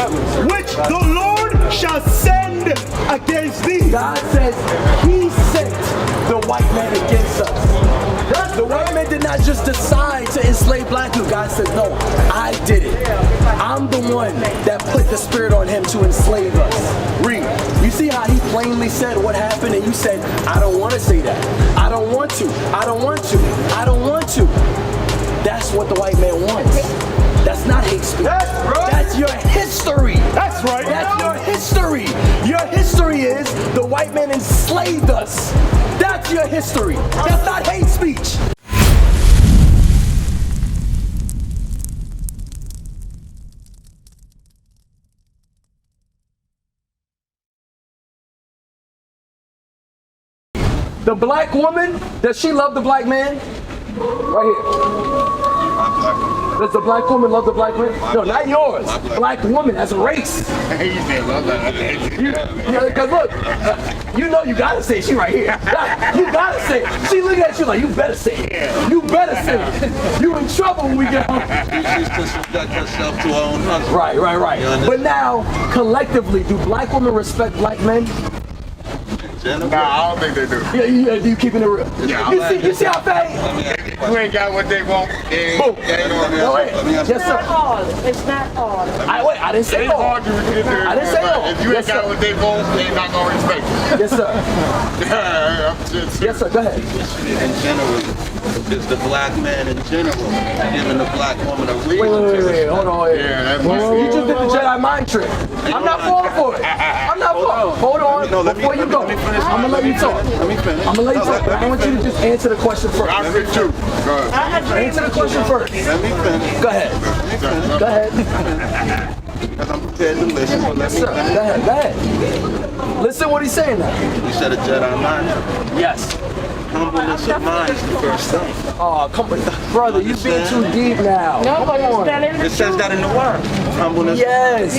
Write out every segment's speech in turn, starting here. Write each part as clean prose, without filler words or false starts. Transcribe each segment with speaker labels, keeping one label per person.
Speaker 1: which the Lord shall send against thee.
Speaker 2: God says he sent the white man against us. The white man did not just decide to enslave black people. God said, no, I did it. I'm the one that put the spirit on him to enslave us. Read. You see how he plainly said what happened, and you said, I don't want to say that. I don't want to. I don't want to. I don't want to. That's what the white man wants. That's not hate speech.
Speaker 1: That's right.
Speaker 2: That's your history.
Speaker 1: That's right.
Speaker 2: That's your history. Your history is the white man enslaved us. That's your history. That's not hate speech. The black woman, does she love the black man? Right here. Does the black woman love the black man? No, not yours. Black woman as a race. Because look, you know you gotta say she right here. You gotta say it. She looking at you like, you better say it. You better say it. You in trouble when we get home.
Speaker 3: She's to subject herself to her own husband.
Speaker 2: Right. But now, collectively, do black women respect black men?
Speaker 4: Nah, I don't think they do.
Speaker 2: Yeah, you keeping it real?
Speaker 4: Yeah,
Speaker 2: you see how fast?
Speaker 4: You ain't got what they want.
Speaker 2: Boom. Yes, sir.
Speaker 5: It's not all.
Speaker 2: I didn't say all. I didn't say all.
Speaker 4: If you ain't got what they want, they not gonna respect you.
Speaker 2: Yes, sir. Yes, sir. Go ahead.
Speaker 3: In general, is the black man in general giving the black woman a reason?
Speaker 2: Wait. Hold on.
Speaker 4: Yeah, that's
Speaker 2: You just did the Jedi mind trick. I'm not falling for it. I'm not falling. Hold on. Before you go, I'm gonna let you talk.
Speaker 3: Let me finish.
Speaker 2: I'm gonna let you talk. I want you to just answer the question first.
Speaker 4: I agree too. Go ahead.
Speaker 2: Answer the question first.
Speaker 3: Let me finish.
Speaker 2: Go ahead. Go ahead.
Speaker 3: Because I'm prepared to listen.
Speaker 2: Yes, sir. Go ahead. Listen what he's saying now.
Speaker 3: You said a Jedi mind trick.
Speaker 2: Yes.
Speaker 3: Humbleness of mind is the first thing.
Speaker 2: Oh, come on. Brother, you're being too deep now.
Speaker 5: No, but it's telling
Speaker 3: It says that in the word. Humbleness.
Speaker 2: Yes.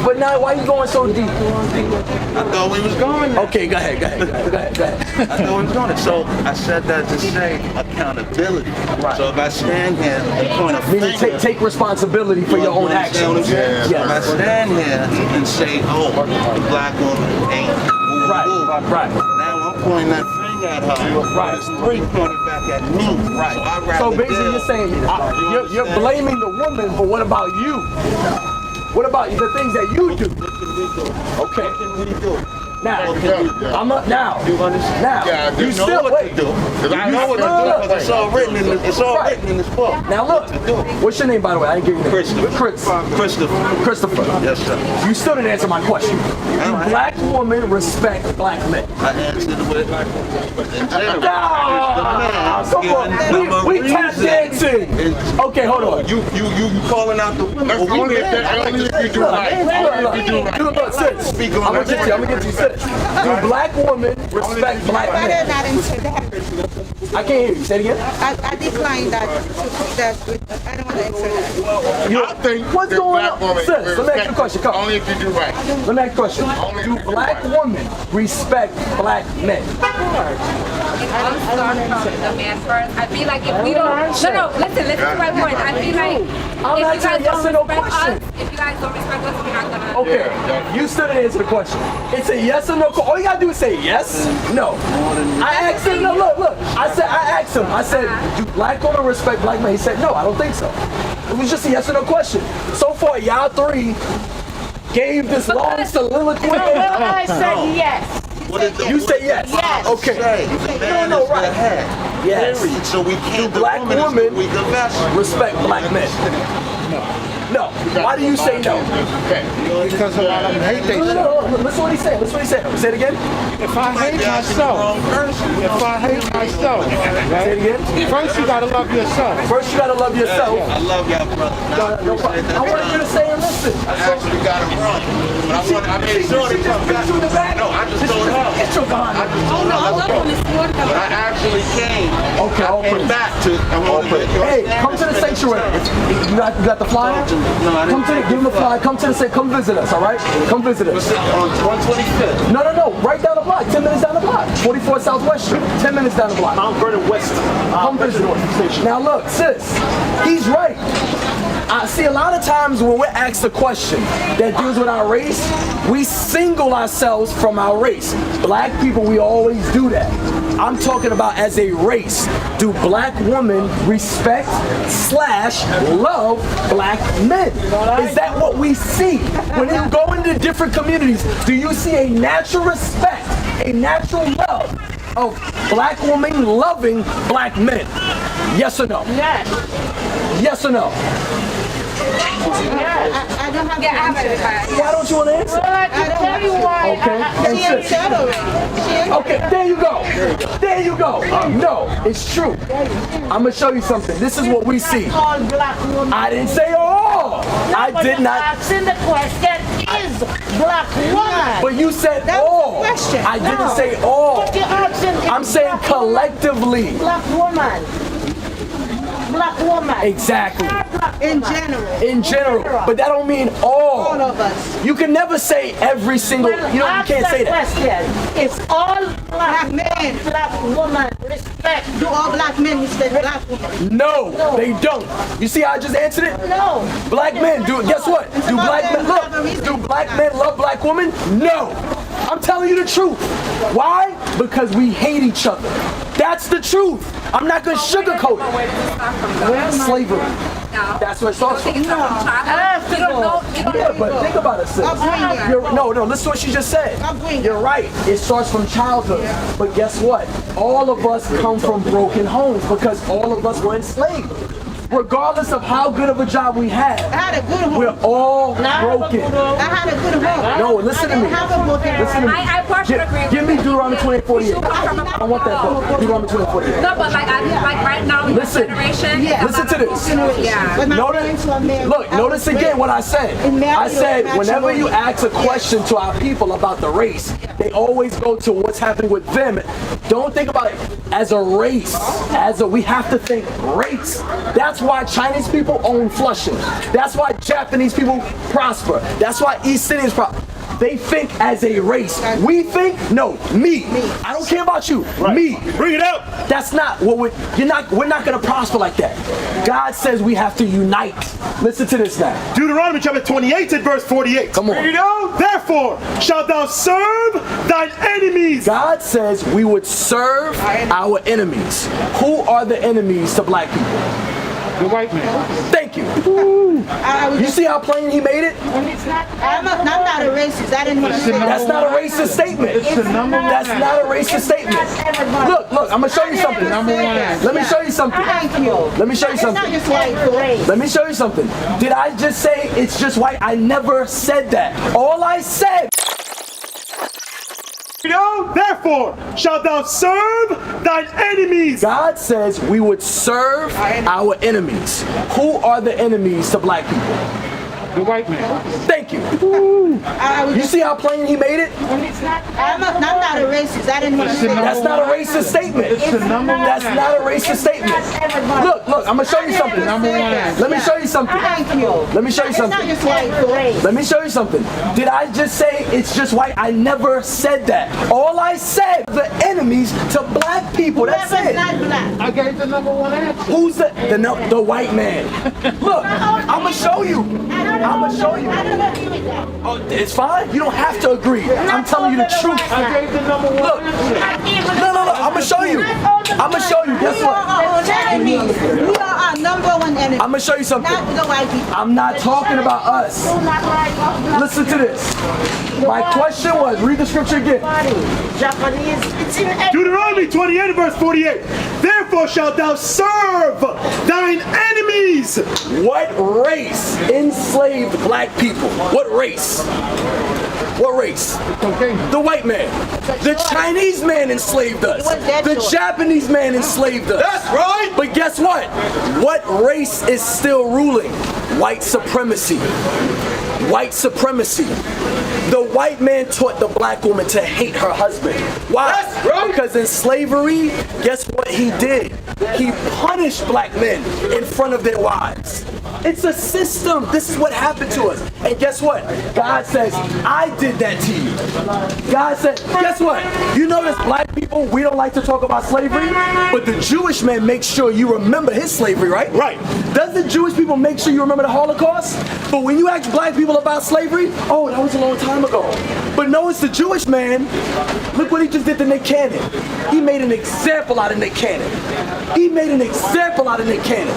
Speaker 2: But now, why are you going so deep?
Speaker 3: I thought we was going there.
Speaker 2: Okay, go ahead.
Speaker 3: I thought we was going there. So I said that to say accountability.
Speaker 2: Right.
Speaker 3: So if I stand here and point a
Speaker 2: Meaning
Speaker 3: finger,
Speaker 2: take responsibility for your own actions.
Speaker 4: Yeah.
Speaker 3: if I stand here and say, oh, the black woman ain't
Speaker 2: Right.
Speaker 3: Now I'm pointing that finger at her.
Speaker 2: Right.
Speaker 3: It's three pointing back at me.
Speaker 2: Right.
Speaker 3: So I'd rather
Speaker 2: So basically
Speaker 3: deal.
Speaker 2: you're saying you're blaming the woman, but what about you? What about the things that you do? Okay.
Speaker 3: What can we do?
Speaker 2: Now,
Speaker 4: Yeah.
Speaker 2: I'm up now.
Speaker 3: You understand?
Speaker 2: Now,
Speaker 4: Yeah,
Speaker 2: you
Speaker 3: You know
Speaker 2: still
Speaker 3: what
Speaker 2: wait.
Speaker 3: to do. Because I know what to do because it's all written in this. It's all
Speaker 2: Right.
Speaker 3: written in this book.
Speaker 2: Now look, what's your name by the way? I didn't give you your name.
Speaker 3: Christopher.
Speaker 2: Christopher.
Speaker 3: Yes, sir.
Speaker 2: You still didn't answer my question. Do black women respect black men?
Speaker 3: I answered with in general.
Speaker 2: Ah,
Speaker 3: It's
Speaker 2: come
Speaker 3: the man giving them
Speaker 2: on.
Speaker 3: a
Speaker 2: We tap
Speaker 3: reason.
Speaker 2: dancing. Okay, hold on.
Speaker 3: You calling out the women.
Speaker 4: That's
Speaker 3: Well, we
Speaker 4: only if
Speaker 3: men.
Speaker 4: they-
Speaker 3: I like
Speaker 4: only
Speaker 3: to
Speaker 4: if you do right.
Speaker 2: Look, sis.
Speaker 3: Speak on
Speaker 2: I'm gonna
Speaker 3: that.
Speaker 2: get you, sis. Do black women respect black
Speaker 6: I did
Speaker 2: men?
Speaker 6: not answer that.
Speaker 2: I can't hear you. Say it again.
Speaker 6: I declined that. I don't want to answer that.
Speaker 4: I think
Speaker 2: What's
Speaker 4: the
Speaker 2: going
Speaker 4: black
Speaker 2: on?
Speaker 4: woman
Speaker 2: Sis, let me ask you a
Speaker 4: respect
Speaker 2: question. Come.
Speaker 4: only if you do right.
Speaker 2: Let me ask you a question. Do black women respect black men?
Speaker 7: I'm starting from the man first. I feel like if we don't, listen to my point. I feel like
Speaker 2: I'm
Speaker 7: if you
Speaker 2: asking
Speaker 7: guys
Speaker 2: a yes or
Speaker 7: don't
Speaker 2: no
Speaker 7: respect
Speaker 2: question.
Speaker 7: us, if you guys don't respect us, we're not gonna.
Speaker 2: Okay, you still didn't answer the question. It's a yes or no. All you gotta do is say yes, no. I asked him. No, look. I asked him. I said, do black women respect black men? He said, no, I don't think so. It was just a yes or no question. So far, y'all three gave this long soliloquy.
Speaker 5: I said yes.
Speaker 2: You say yes.
Speaker 5: Yes.
Speaker 2: Okay.
Speaker 3: The man
Speaker 2: No,
Speaker 3: is
Speaker 2: right.
Speaker 3: the head.
Speaker 2: Yes.
Speaker 3: Period. So we can't. The
Speaker 2: black
Speaker 3: woman is
Speaker 2: women
Speaker 3: the weaker vessel.
Speaker 2: respect black men? No. Why do you say no?
Speaker 8: Because a lot of them hate
Speaker 2: No.
Speaker 8: themselves.
Speaker 2: Listen what he said. Say it again.
Speaker 8: If I hate myself, Say
Speaker 2: Say it again.
Speaker 8: first you gotta love yourself.
Speaker 2: First, you gotta love yourself.
Speaker 3: I love y'all, brother.
Speaker 2: No problem. I want you to say and listen.
Speaker 3: I actually got him wrong. But I made sure to come back.
Speaker 2: Get you in the back.
Speaker 3: No, I just told her.
Speaker 2: Get your behind.
Speaker 3: But I actually came.
Speaker 2: Okay,
Speaker 3: I
Speaker 2: all
Speaker 3: came
Speaker 2: praise.
Speaker 3: back to. I want to get your
Speaker 2: Hey, come to the sanctuary. You got the flyer?
Speaker 3: No, I didn't.
Speaker 2: Give him the flyer. Come visit us, all right? Come visit us.
Speaker 3: On 125th.
Speaker 2: No. Right down the block. 10 minutes down the block. 44 Southwest Street. 10 minutes down the block. Mount Vernon West. Come visit us. Now look, sis, he's right. I see a lot of times when we're asked a question that deals with our race, we single ourselves from our race. Black people, we always do that. I'm talking about as a race. Do black women respect / love black men? Is that what we see? When you go into different communities, do you see a natural respect, a natural love of black women loving black men? Yes or no?
Speaker 5: Yes.
Speaker 2: Yes or no?
Speaker 6: I don't have
Speaker 7: Yeah, I have
Speaker 6: to answer.
Speaker 2: Why don't you want to answer?
Speaker 5: Well, I can tell you why.
Speaker 2: Okay.
Speaker 6: She ain't said already.
Speaker 2: Okay, there you go. There you go. No, it's true. I'm going to show you something. This is what we see.
Speaker 5: All black women.
Speaker 2: I didn't say all. I did not.
Speaker 5: Asking the question is black woman.
Speaker 2: But you said
Speaker 6: That was
Speaker 2: all.
Speaker 6: the question.
Speaker 2: I didn't
Speaker 5: No.
Speaker 2: say all.
Speaker 5: What you're asking is
Speaker 2: I'm saying
Speaker 5: black woman.
Speaker 2: collectively.
Speaker 5: Black woman. Black woman.
Speaker 2: Exactly.
Speaker 6: In general.
Speaker 2: In general. But that don't mean all.
Speaker 6: All of us.
Speaker 2: You can never say every single,
Speaker 5: Well,
Speaker 2: you
Speaker 5: ask
Speaker 2: can't say that.
Speaker 5: question. It's all black
Speaker 6: Black men.
Speaker 5: black woman respect.
Speaker 6: Do all black men respect black women?
Speaker 2: No, they don't. You see how I just answered it?
Speaker 5: No.
Speaker 2: Black men do, guess what? Do black men, look, do black men love black women? No. I'm telling you the truth. Why? Because we hate each other. That's the truth. I'm not going to sugarcoat it. Slavery. That's where it starts from. Yeah, but think about it, sis. No, listen to what she just said. You're right. It starts from childhood. But guess what? All of us come from broken homes because all of us were enslaved. Regardless of how good of a job we had,
Speaker 6: I had a good home.
Speaker 2: we're all broken.
Speaker 6: I had a good home.
Speaker 2: No, listen to me.
Speaker 6: I didn't have a broken
Speaker 2: Listen to me.
Speaker 7: I partially agree with
Speaker 2: Give me
Speaker 7: you.
Speaker 2: Deuteronomy 28:48. I want that book. Deuteronomy 28:48.
Speaker 7: No, but like right now, in this
Speaker 2: Listen.
Speaker 7: generation,
Speaker 6: Yeah.
Speaker 2: Listen to this.
Speaker 7: Yeah.
Speaker 6: But my parents were married.
Speaker 2: Look,
Speaker 6: I
Speaker 2: notice
Speaker 6: was
Speaker 2: again
Speaker 6: raised
Speaker 2: what I said.
Speaker 6: in marriage
Speaker 2: I said
Speaker 6: or
Speaker 2: whenever you
Speaker 6: matrimony.
Speaker 2: ask a question to our people about the race, they always go to what's happening with them. Don't think about it as a race. We have to think race. That's why Chinese people own Flushing. That's why Japanese people prosper. That's why East Indians prosper. They think as a race. We think, no, me. I don't care about you. Me.
Speaker 1: Bring it out.
Speaker 2: That's not what we're not gonna prosper like that. God says we have to unite. Listen to this now.
Speaker 1: Deuteronomy chapter 28 and verse 48.
Speaker 2: Come on.
Speaker 1: Bring it out. Therefore shalt thou serve thine enemies.
Speaker 2: God says we would serve our enemies. Who are the enemies to black people?
Speaker 8: The white man.
Speaker 2: Thank you.
Speaker 6: I was
Speaker 2: You see how plain he made it?
Speaker 6: I'm not a racist. I didn't want to say that.
Speaker 2: That's not a racist statement.
Speaker 8: It's the number one.
Speaker 2: That's not a racist statement. Look, I'm gonna show you something.
Speaker 8: Number one answer.
Speaker 2: Let me show you something.
Speaker 6: Thank you.
Speaker 2: Let me show you
Speaker 6: It's not
Speaker 2: something.
Speaker 6: just white folks.
Speaker 2: Let me show you something. Did I just say it's just white? I never said that. All I said.
Speaker 1: Therefore shalt thou serve thine enemies.
Speaker 2: God says we would serve our enemies. Who are the enemies to black people?
Speaker 8: The white man.
Speaker 2: Thank you.
Speaker 6: I was
Speaker 2: You see how plain he made it?
Speaker 6: I'm not a racist. I didn't want to say that.
Speaker 2: That's not a racist statement.
Speaker 8: It's the number one
Speaker 2: That's
Speaker 8: answer.
Speaker 2: not a racist statement. Look, I'm gonna show you something.
Speaker 8: Number one answer.
Speaker 2: Let me show you something.
Speaker 6: Thank you.
Speaker 2: Let me show you
Speaker 6: It's not
Speaker 2: something.
Speaker 6: just white folks.
Speaker 2: Let me show you something. Did I just say it's just white? I never said that. All I said, the enemies to black people. That's
Speaker 6: Whoever's
Speaker 2: it.
Speaker 6: not black.
Speaker 8: I gave the number one answer.
Speaker 2: Who's the white man? Look, I'm gonna show you. I'm gonna show you.
Speaker 6: I don't agree with that.
Speaker 2: Oh, it's fine. You don't have to agree. I'm telling you the truth.
Speaker 8: I gave the number one
Speaker 2: Look.
Speaker 8: answer.
Speaker 2: No. I'm gonna show you. I'm gonna show you. Guess
Speaker 6: We are
Speaker 2: what?
Speaker 6: our own enemies. We are our number one enemy.
Speaker 2: I'm gonna show you something.
Speaker 6: Not the white people.
Speaker 2: I'm not talking about us. Listen to this. My question was, read the scripture again.
Speaker 5: Japanese. It's in
Speaker 1: Deuteronomy 28 and verse 48. Therefore shalt thou serve thine enemies.
Speaker 2: What race enslaved black people? What race? What race?
Speaker 8: Okay.
Speaker 2: The white man. The Chinese man enslaved us. The Japanese man enslaved us.
Speaker 1: That's right.
Speaker 2: But guess what? What race is still ruling? White supremacy. White supremacy. The white man taught the black woman to hate her husband. Why?
Speaker 1: That's right.
Speaker 2: Because in slavery, guess what he did? He punished black men in front of their wives. It's a system. This is what happened to us. And guess what? God says, I did that to you. God said, guess what? You notice black people, we don't like to talk about slavery, but the Jewish man makes sure you remember his slavery, right?
Speaker 1: Right.
Speaker 2: Doesn't Jewish people make sure you remember the Holocaust? But when you ask black people about slavery, oh, that was a long time ago. But notice the Jewish man, look what he just did to Nick Cannon. He made an example out of Nick Cannon. He made an example out of Nick Cannon.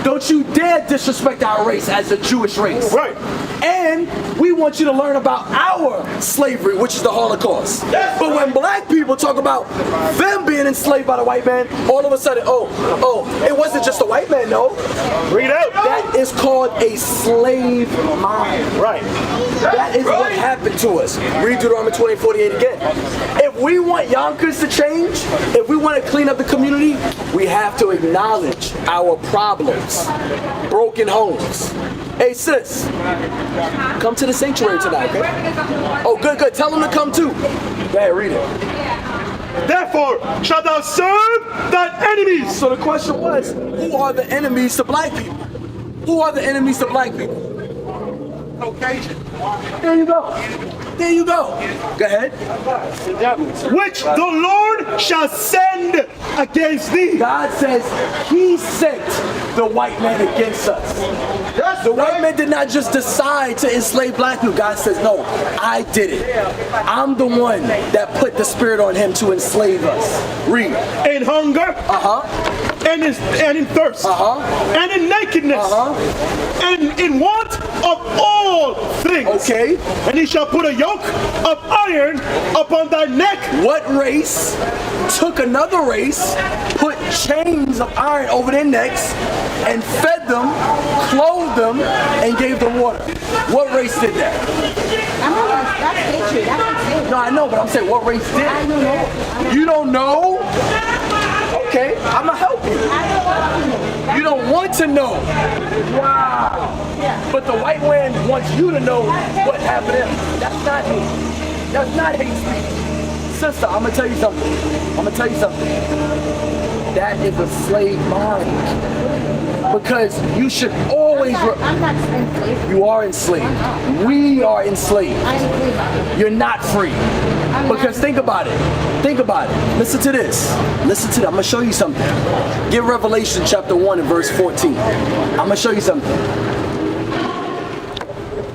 Speaker 2: Don't you dare disrespect our race as a Jewish race.
Speaker 1: Right.
Speaker 2: And we want you to learn about our slavery, which is the Holocaust. But when black people talk about them being enslaved by the white man, all of a sudden, it wasn't just the white man, no.
Speaker 1: Bring it out.
Speaker 2: That is called a slave mind.
Speaker 1: Right.
Speaker 2: That is what happened to us. Read Deuteronomy 20:48 again. If we want Yonkers to change, if we want to clean up the community, we have to acknowledge our problems. Broken homes. Hey sis, come to the sanctuary tonight, okay? Oh, good. Tell them to come too. Go ahead, read it.
Speaker 1: Therefore shalt thou serve thine enemies.
Speaker 2: So the question was, who are the enemies to black people? Who are the enemies to black people?
Speaker 4: Caucasian.
Speaker 2: There you go. There you go. Go ahead.
Speaker 1: Which the Lord shall send against thee.
Speaker 2: God says he sent the white man against us. The white man did not just decide to enslave black people. God says, no, I did it. I'm the one that put the spirit on him to enslave us. Read.
Speaker 1: In hunger, and in thirst, and in nakedness, and in want of all things.
Speaker 2: Okay.
Speaker 1: And he shall put a yoke of iron upon thy neck.
Speaker 2: What race took another race, put chains of iron over their necks, and fed them, clothed them, and gave them water? What race did that?
Speaker 5: That's hatred. That's hatred.
Speaker 2: No, I know, but I'm saying what race did?
Speaker 5: I don't know.
Speaker 2: You don't know? Okay, I'm gonna help you. You don't want to know. Wow. But the white man wants you to know what happened to him. That's not hate. That's not hate speech. Sister, I'm gonna tell you something. That is a slave mind. Because you should always...
Speaker 5: I'm not enslaved.
Speaker 2: You are enslaved. We are enslaved.
Speaker 5: I'm free.
Speaker 2: You're not free. Because think about it. Listen to this. I'm going to show you something. Get Revelation chapter 1 and verse 14. I'm going to show you something.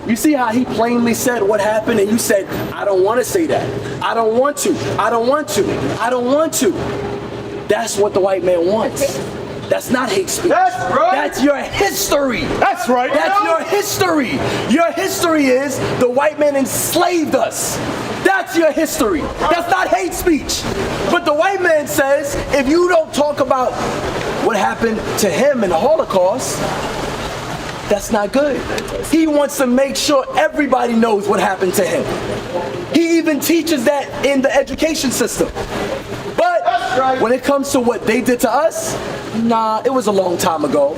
Speaker 2: You see how he plainly said what happened and you said, I don't want to say that. I don't want to. That's what the white man wants. That's not hate speech.
Speaker 1: That's right.
Speaker 2: That's your history.
Speaker 1: That's right.
Speaker 2: That's your history. Your history is the white man enslaved us. That's your history. That's not hate speech. But the white man says, if you don't talk about what happened to him in the Holocaust, that's not good. He wants to make sure everybody knows what happened to him. He even teaches that in the education system. But when it comes to what they did to us, nah, it was a long time ago.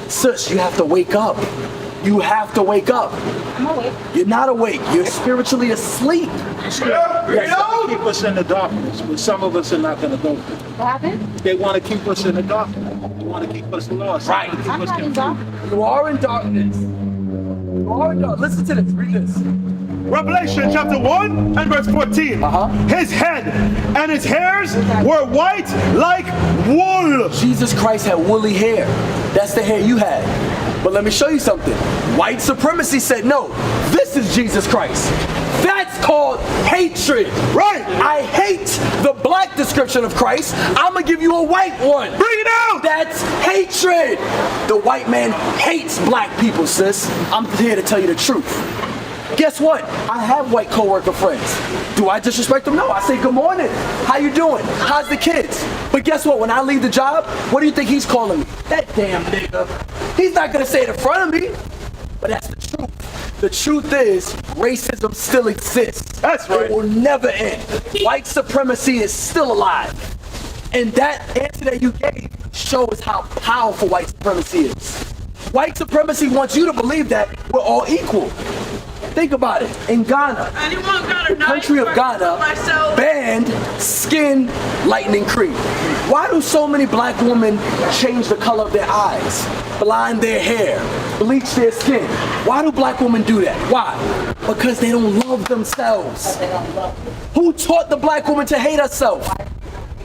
Speaker 2: Sis, you have to wake up. You have to wake up.
Speaker 5: I'm awake.
Speaker 2: You're not awake. You're spiritually asleep.
Speaker 8: Keep us in the darkness, but some of us are not going to go there.
Speaker 5: What happened?
Speaker 8: They want to keep us in the darkness. They want to keep us lost.
Speaker 2: Right.
Speaker 8: Keep
Speaker 5: I'm
Speaker 8: us
Speaker 5: not in
Speaker 8: confused.
Speaker 5: darkness.
Speaker 2: You are in darkness. You are in darkness. Listen to this. Read this.
Speaker 1: Revelation chapter 1 and verse 14. His head and his hairs were white like wool.
Speaker 2: Jesus Christ had woolly hair. That's the hair you had. But let me show you something. White supremacy said, no, this is Jesus Christ. That's called hatred.
Speaker 1: Right.
Speaker 2: I hate the black description of Christ. I'm going to give you a white one.
Speaker 1: Bring it out.
Speaker 2: That's hatred. The white man hates black people, sis. I'm here to tell you the truth. Guess what? I have white coworker friends. Do I disrespect them? No. I say, good morning. How you doing? How's the kids? But guess what? When I leave the job, what do you think he's calling me? That damn nigga. He's not going to say it in front of me. But that's the truth. The truth is, racism still exists.
Speaker 1: That's right.
Speaker 2: It will never end. White supremacy is still alive. And that answer that you gave shows how powerful white supremacy is. White supremacy wants you to believe that we're all equal. Think about it. In Ghana, the country of Ghana banned skin lightening cream. Why do so many black women change the color of their eyes, blind their hair, bleach their skin? Why do black women do that? Why? Because they don't love themselves. Who taught the black woman to hate herself?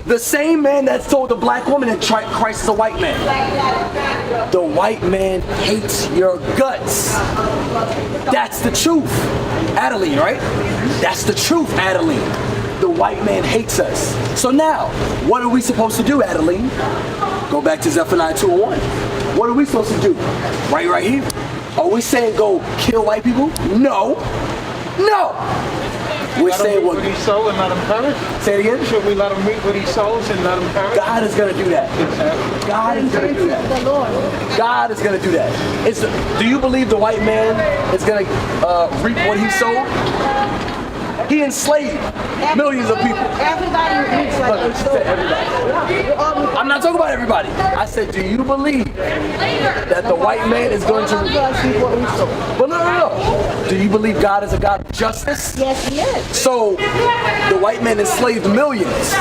Speaker 2: The same man that told the black woman that Christ is a white man. The white man hates your guts. That's the truth. Adeline, right? That's the truth, Adeline. The white man hates us. So now, what are we supposed to do, Adeline? Go back to Zephaniah 2:1. What are we supposed to do? Right here. Are we saying go kill white people? No. No. We're saying
Speaker 8: what he sows and let him perish?
Speaker 2: Say it again?
Speaker 8: Should we let him reap what he sows and let him perish?
Speaker 2: God is going to do that. God is going to do that. God is going to do that. Do you believe the white man is going to reap what he sowed? He enslaved millions of people.
Speaker 5: Everybody reads like they sold.
Speaker 2: I'm not talking about everybody. I said, do you believe that the white man is going to But no. Do you believe God is a God of justice?
Speaker 5: Yes, he is.
Speaker 2: So the white man enslaved millions.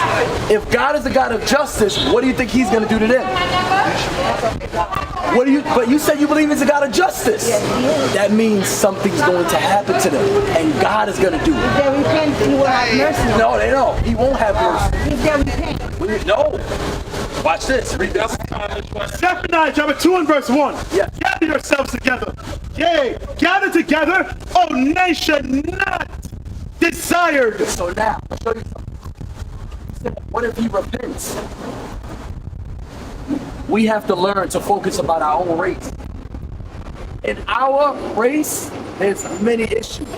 Speaker 2: If God is a God of justice, what do you think he's going to do to them? But you said you believe he's a God of justice.
Speaker 5: Yes, he is.
Speaker 2: That means something's going to happen to them, and God is going to do it.
Speaker 5: If they repent, he will have mercy.
Speaker 2: No, they don't. He won't have mercy.
Speaker 5: If they repent.
Speaker 2: No. Watch this. Read this.
Speaker 1: Zephaniah chapter 2 and verse 1.
Speaker 2: Yeah.
Speaker 1: Gather yourselves together. Yea, gather together, O nation not desired.
Speaker 2: So now, I'll show you something. What if he repents? We have to learn to focus about our own race. In our race, there's many issues.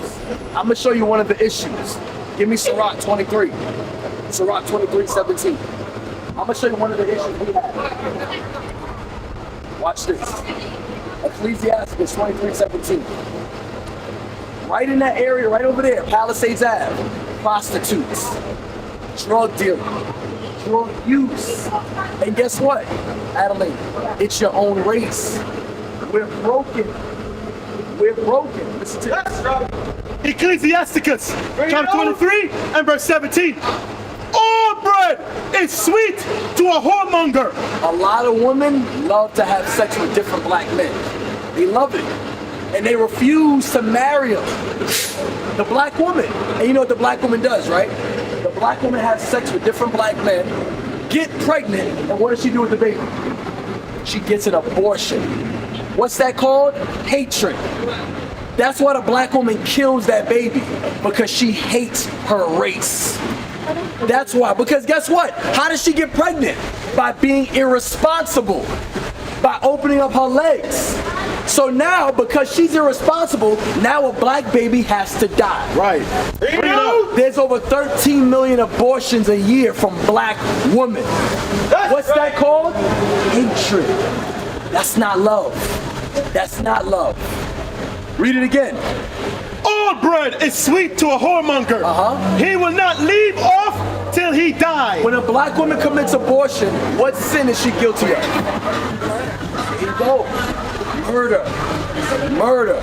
Speaker 2: I'm going to show you one of the issues. Give me Sirach 23. Sirach 23:17. I'm going to show you one of the issues we have. Watch this. Ecclesiastes 23:17. Right in that area, right over there, Palisades Ave, prostitutes, drug dealing, drug use. And guess what, Adeline? It's your own race. We're broken. We're broken. Listen to this.
Speaker 1: Ecclesiasticus chapter 23 and verse 17. All bread is sweet to a whoremonger.
Speaker 2: A lot of women love to have sex with different black men. They love it. And they refuse to marry them. The black woman. And you know what the black woman does, right? The black woman has sex with different black men, get pregnant, and what does she do with the baby? She gets an abortion. What's that called? Hatred. That's why the black woman kills that baby, because she hates her race. That's why. Because guess what? How does she get pregnant? By being irresponsible. By opening up her legs. So now, because she's irresponsible, now a black baby has to die.
Speaker 1: Right.
Speaker 2: There's over 13 million abortions a year from black women. What's that called? Hatred. That's not love. That's not love. Read it again.
Speaker 1: All bread is sweet to a whoremonger. He will not leave off till he dies.
Speaker 2: When a black woman commits abortion, what sin is she guilty of? Here you go. Murder. Murder.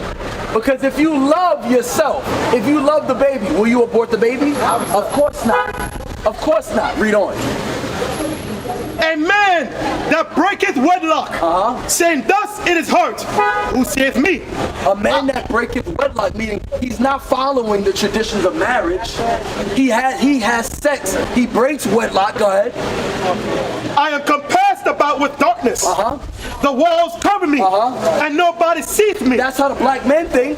Speaker 2: Because if you love yourself, if you love the baby, will you abort the baby? Of course not. Of course not. Read on.
Speaker 1: A man that breaketh wedlock, saying thus in his heart, who saith me?
Speaker 2: A man that breaketh wedlock, meaning he's not following the traditions of marriage. He has sex. He breaks wedlock. Go ahead.
Speaker 1: I am compassed about with darkness. The walls cover me, and nobody sees me.
Speaker 2: That's how the black men think.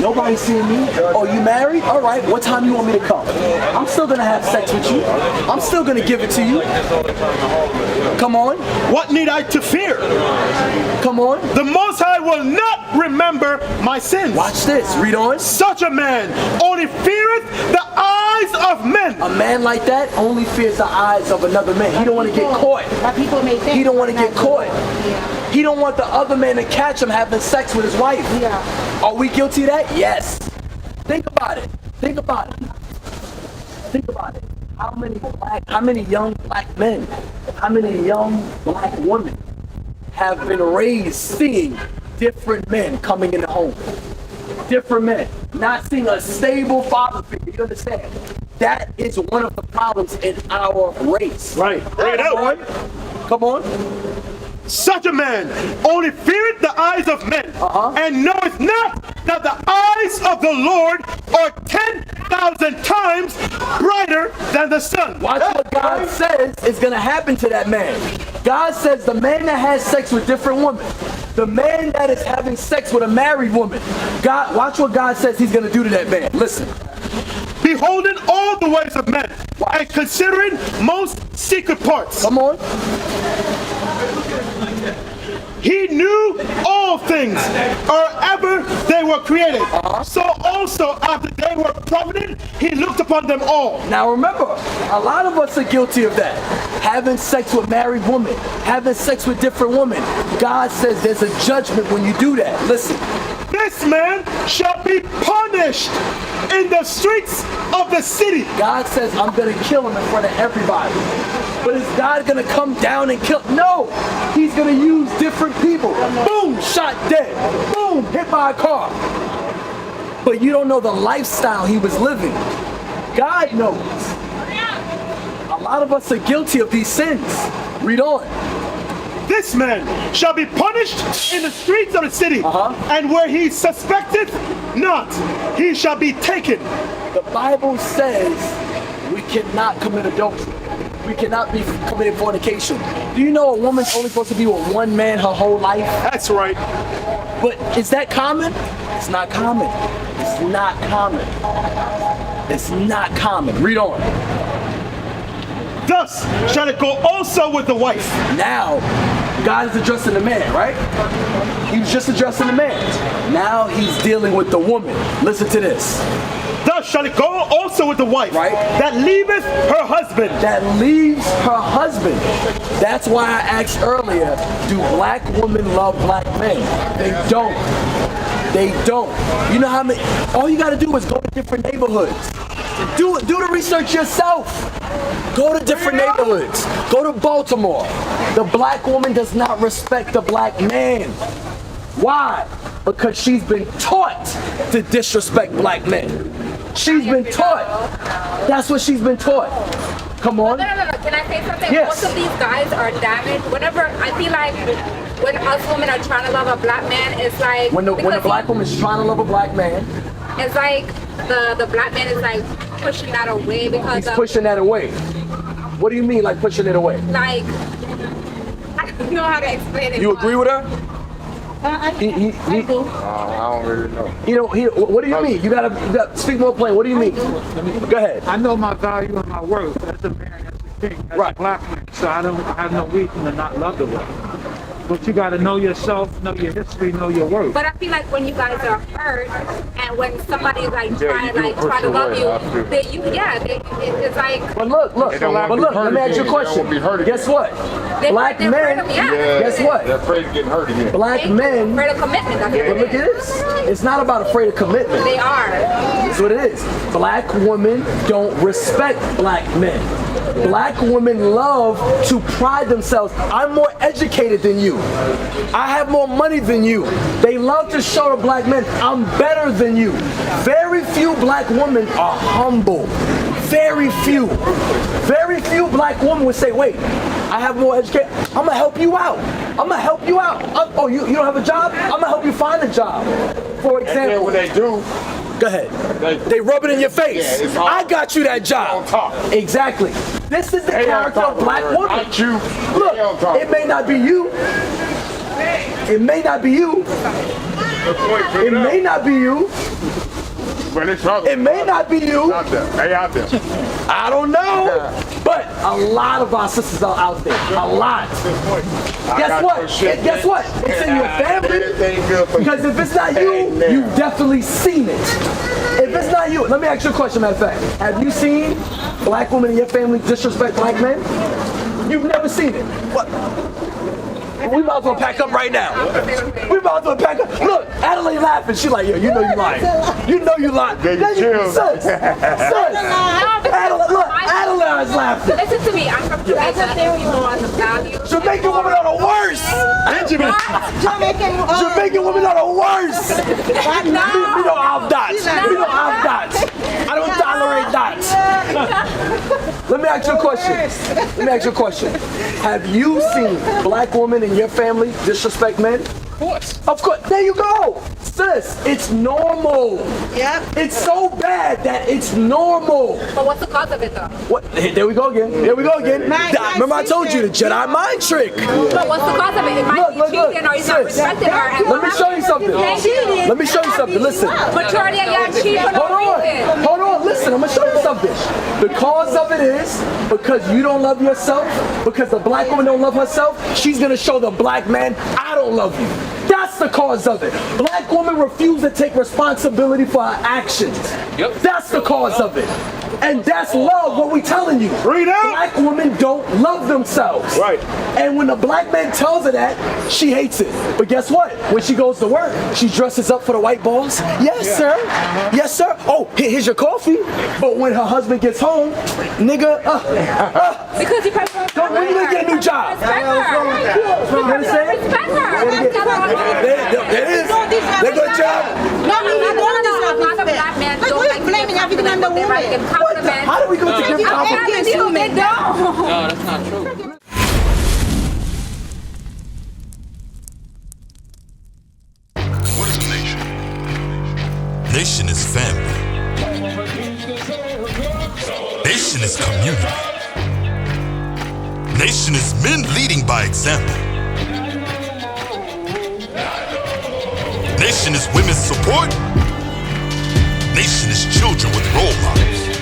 Speaker 2: Nobody's seeing me. Oh, you married? All right. What time you want me to come? I'm still gonna have sex with you. I'm still gonna give it to you. Come on.
Speaker 1: What need I to fear?
Speaker 2: Come on.
Speaker 1: The Most High will not remember my sins.
Speaker 2: Watch this. Read on.
Speaker 1: Such a man only feareth the eyes of men.
Speaker 2: A man like that only fears the eyes of another man. He don't want to get caught.
Speaker 5: People may think
Speaker 2: He don't want to get caught. He don't want the other man to catch him having sex with his wife. Are we guilty of that? Yes. Think about it. Think about it. Think about it. How many young black men, how many young black women have been raised seeing different men coming in the home? Different men. not seeing a stable father figure. You understand? That is one of the problems in our race.
Speaker 1: Right. Right out.
Speaker 2: Come on.
Speaker 1: Such a man only feareth the eyes of men, and knoweth not that the eyes of the Lord are 10,000 times brighter than the sun.
Speaker 2: Watch what God says is going to happen to that man. God says the man that has sex with different women, the man that is having sex with a married woman, God, watch what God says he's going to do to that man. Listen.
Speaker 1: Beholding all the ways of men, and considering most secret parts.
Speaker 2: Come on.
Speaker 1: He knew all things or ever they were created. So also after they were provident, he looked upon them all.
Speaker 2: Now remember, a lot of us are guilty of that. Having sex with married women, having sex with different women. God says there's a judgment when you do that. Listen.
Speaker 1: This man shall be punished in the streets of the city.
Speaker 2: God says, I'm going to kill him in front of everybody. But is God going to come down and kill? No. He's going to use different people. Boom, shot dead. Boom, hit by a car. But you don't know the lifestyle he was living. God knows. A lot of us are guilty of these sins. Read on.
Speaker 1: This man shall be punished in the streets of the city, and where he suspected not, he shall be taken.
Speaker 2: The Bible says we cannot commit adultery. We cannot be committing fornication. Do you know a woman's only supposed to be with one man her whole life?
Speaker 1: That's right.
Speaker 2: But is that common? It's not common. It's not common. It's not common. Read on.
Speaker 1: Thus shall it go also with the wife.
Speaker 2: Now, God is addressing the man, right? He was just addressing the man. Now he's dealing with the woman. Listen to this.
Speaker 1: Thus shall it go also with the wife,
Speaker 2: right?
Speaker 1: That leaveth her husband.
Speaker 2: That leaves her husband. That's why I asked earlier, do black women love black men? They don't. They don't. You know how many, all you gotta do is go to different neighborhoods. Do the research yourself. Go to different neighborhoods. Go to Baltimore. The black woman does not respect the black man. Why? Because she's been taught to disrespect black men. She's been taught. That's what she's been taught. Come on.
Speaker 7: No. Can I say something?
Speaker 2: Yes.
Speaker 7: Most of these guys are damaged. Whenever I feel like when us women are trying to love a black man, it's like
Speaker 2: when the black woman is trying to love a black man,
Speaker 7: it's like the black man is like pushing that away because
Speaker 2: he's pushing that away. What do you mean, like pushing it away?
Speaker 7: Like I don't know how to explain it.
Speaker 2: You agree with her?
Speaker 5: I do.
Speaker 9: I don't really know.
Speaker 2: You know, what do you mean? You gotta speak more plain. What do you mean? Go ahead.
Speaker 8: I know my value and my worth as a man, as a king, as a black man. So I have no reason to not love the world. But you got to know yourself, know your history, know your worth.
Speaker 7: But I feel like when you guys are hurt, and when somebody's like try to love you, it's like.
Speaker 2: But look. Let me ask you a question. Guess what? Black men. Guess what?
Speaker 9: They're afraid of getting hurt again.
Speaker 2: Black men.
Speaker 7: Afraid of commitment.
Speaker 2: But look at this. It's not about afraid of commitment.
Speaker 7: They are.
Speaker 2: That's what it is. Black women don't respect black men. Black women love to pride themselves. I'm more educated than you. I have more money than you. They love to show the black men, I'm better than you. Very few black women are humble. Very few. Very few black women would say, wait, I have more education. I'm going to help you out. I'm going to help you out. Oh, you don't have a job? I'm going to help you find a job. For example.
Speaker 9: And then when they do,
Speaker 2: go ahead. They rub it in your face.
Speaker 9: Yeah,
Speaker 2: I got you that job.
Speaker 9: On top.
Speaker 2: Exactly. This is the character of black women. Look, it may not be you. It may not be you. It may not be you. It may not be you.
Speaker 9: They out there.
Speaker 2: I don't know. But a lot of our sisters are out there. A lot. Guess what? Guess what? It's in your family. Because if it's not you, you've definitely seen it. If it's not you, let me ask you a question, matter of fact. Have you seen black women in your family disrespect black men? You've never seen it. What? We might as well pack up right now. We might as well pack up. Look, Adelaide laughing. She like, yo, you know you lying. You know you lying. Sis. Adelaide, look, Adelaide's laughing.
Speaker 7: Listen to me. I'm from Jamaica. You know on the value.
Speaker 2: Jamaican women are the worst.
Speaker 1: Benjamin.
Speaker 2: Jamaican women are the worst. We don't have that. We don't have that. I don't tolerate that. Let me ask you a question. Have you seen black women in your family disrespect men? Of course. There you go. Sis, it's normal.
Speaker 6: Yep.
Speaker 2: It's so bad that it's normal.
Speaker 7: But what's the cause of it though?
Speaker 2: What? There we go again. Remember I told you the Jedi mind trick.
Speaker 7: But what's the cause of it? It might be cheating or he's not respecting her. And
Speaker 2: Let me show you something. Listen.
Speaker 7: Majority of y'all cheat for no reason.
Speaker 2: Hold on. Listen, I'm gonna show you something. The cause of it is because you don't love yourself, because the black woman don't love herself, she's gonna show the black man, I don't love you. That's the cause of it. Black women refuse to take responsibility for her actions. Yep. That's the cause of it. And that's love, what we telling you.
Speaker 1: Read out.
Speaker 2: Black women don't love themselves.
Speaker 1: Right.
Speaker 2: And when the black man tells her that, she hates it. But guess what? When she goes to work, she dresses up for the white boss. Yes, sir. Yes, sir. Oh, here's your coffee. But when her husband gets home, nigga,
Speaker 7: Because you probably
Speaker 2: when you gonna get a new job?
Speaker 7: respect her. Respect her.
Speaker 2: There it is. They go job.
Speaker 7: A lot of black men don't like
Speaker 6: blaming everything on the woman.
Speaker 2: How do we go to give compliments?
Speaker 7: They don't.
Speaker 10: No, that's not true.
Speaker 11: What is a nation? Nation is family. Nation is community. Nation is men leading by example. Nation is women's support. Nation is children with role models.